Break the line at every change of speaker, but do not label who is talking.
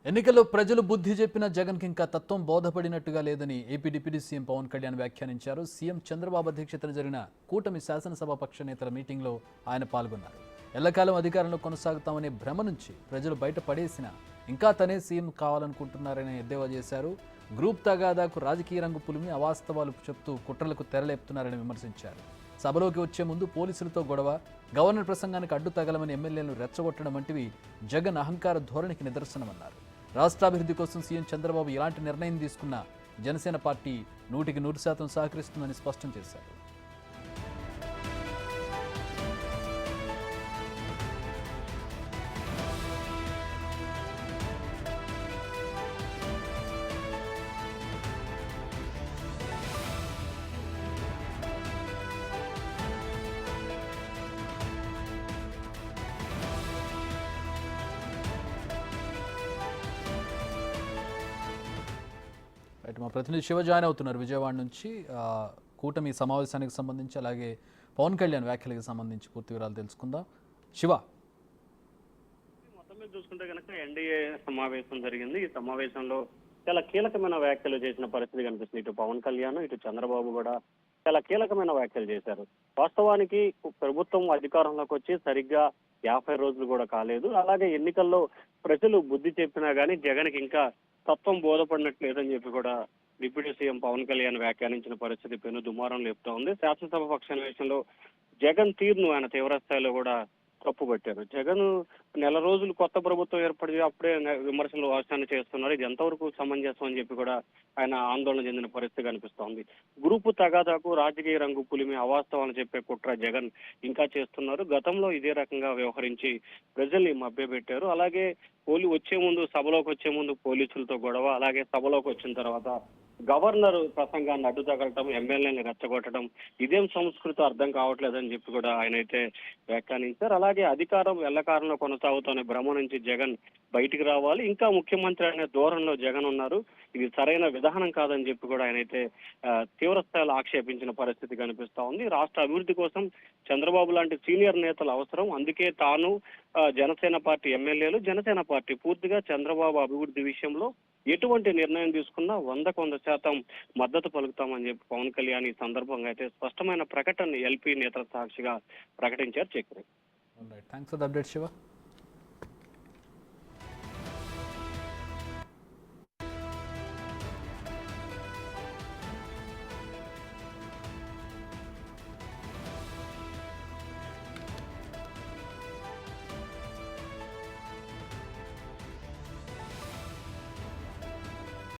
ఎన్నికల్లో ప్రజలు బుద్ధి చెప్పిన జగన్కి ఇంకా తత్వం బోధపడినట్టుగా లేదని AP deputy CM Pawan Kalyan వ్యాఖ్యానించారు. సీఎం చంద్రబాబు అధ్యక్షతన జరిగిన కూటమి శాసనసభ పక్ష నేతల మీటింగ్లో ఆయన పాల్గొన్నారు. ఎల్లకాలం అధికారంలో కొనసాగుతామనే భ్రమ నుంచి ప్రజలు బయటపడేసినా ఇంకా తనే సీఎం కావాలనుకుంటున్నారని ఎద్దేవా చేశారు. గ్రూప్ తగాదాకు రాజకీయ రంగు పులిమి అవాస్తవాలు చెప్తూ కుట్రలకు తెరలేపుతున్నారని విమర్శించారు. సభలోకి వచ్చే ముందు పోలీసులతో గొడవ, గవర్నర్ ప్రసంగానికి అడ్డు తగలమని ఎమ్మెల్యేలను రెచ్చగొట్టడం వంటివి జగన్ అహంకార ధోరణికి నిదర్శనమన్నారు. రాష్ట్రాభివృద్ధి కోసం సీఎం చంద్రబాబు ఎలాంటి నిర్ణయం తీసుకున్నా జనసేన పార్టీ 100% సహకరిస్తుందని స్పష్టం చేశారు. మా ప్రతినిధి శివ జాయిన్ అవుతున్నారు విజయవాడ నుంచి. కూటమి సమావేశానికి సంబంధించి అలాగే పవన్ కళ్యాణ్ వ్యాఖ్యలకు సంబంధించి పూర్తి వివరాలు తెలుసుకుందాం. శివ,
మొత్తం మీద చూసుకుంటే కనుక ఎన్డీఏ సమావేశం జరిగింది. ఈ సమావేశంలో చాలా కీలకమైన వ్యాఖ్యలు చేసిన పరిస్థితి కనిపిస్తుంది. ఇటు పవన్ కళ్యాణ్, ఇటు చంద్రబాబు కూడా చాలా కీలకమైన వ్యాఖ్యలు చేశారు. వాస్తవానికి ప్రభుత్వం అధికారంలోకి వచ్చి సరిగ్గా 50 రోజులు కూడా కాలేదు. అలాగే ఎన్నికల్లో ప్రజలు బుద్ధి చెప్పినా గానీ జగన్కి ఇంకా తత్వం బోధపడినట్లేదని చెప్పి కూడా డిప్యూటీ సీఎం పవన్ కళ్యాణ్ వ్యాఖ్యానించిన పరిస్థితి పెను దుమారం లేపుతా ఉంది. శాసనసభ పక్షాన్వేషణలో జగన్ తీరును ఆయన తీవ్రస్థాయిలో కూడా తప్పుపట్టారు. జగన్ నెల రోజులు కొత్త ప్రభుత్వం ఏర్పడి అప్పుడే విమర్శలు వ్యాఖ్యానం చేస్తున్నారు. ఇది ఎంతవరకు సమంజసం అని చెప్పి కూడా ఆయన ఆందోళన చెందిన పరిస్థితి కనిపిస్తోంది. గ్రూపు తగాదాకు రాజకీయ రంగు పులిమి అవాస్తవాలను చెప్పే కుట్ర జగన్ ఇంకా చేస్తున్నారు. గతంలో ఇదే రకంగా వ్యవహరించి ప్రజల్ని మభ్యపెట్టారు. అలాగే సభలోకి వచ్చే ముందు పోలీసులతో గొడవ, అలాగే సభలోకి వచ్చిన తర్వాత గవర్నర్ ప్రసంగాన్ని అడ్డు తగలటం, ఎమ్మెల్యేని రెచ్చగొట్టడం, ఇదేం సంస్కృతి అర్థం కావట్లేదని చెప్పి కూడా ఆయన అయితే వ్యాఖ్యానించారు. అలాగే అధికారం ఎల్లకాలంలో కొనసాగుతున్న భ్రమ నుంచి జగన్ బయటికి రావాలి, ఇంకా ముఖ్యమంత్రి అనే ధోరణిలో జగన్ ఉన్నారు, ఇది సరైన విధానం కాదని చెప్పి కూడా ఆయన అయితే తీవ్ర స్థాయిలో ఆక్షేపించిన పరిస్థితి కనిపిస్తా ఉంది. రాష్ట్ర అభివృద్ధి కోసం చంద్రబాబు లాంటి సీనియర్ నేతలు అవసరం, అందుకే తాను జనసేన పార్టీ ఎమ్మెల్యేలు, జనసేన పార్టీ పూర్తిగా చంద్రబాబు అభివృద్ధి విషయంలో ఎటువంటి నిర్ణయం తీసుకున్నా 100% మద్దతు పలుకుతామని చెప్పి పవన్ కళ్యాణ్ ఈ సందర్భంగా అయితే స్పష్టమైన ప్రకటన ఎల్పీ నేతల సాక్షిగా ప్రకటించారు. Chakri,
thanks for the update Shiva.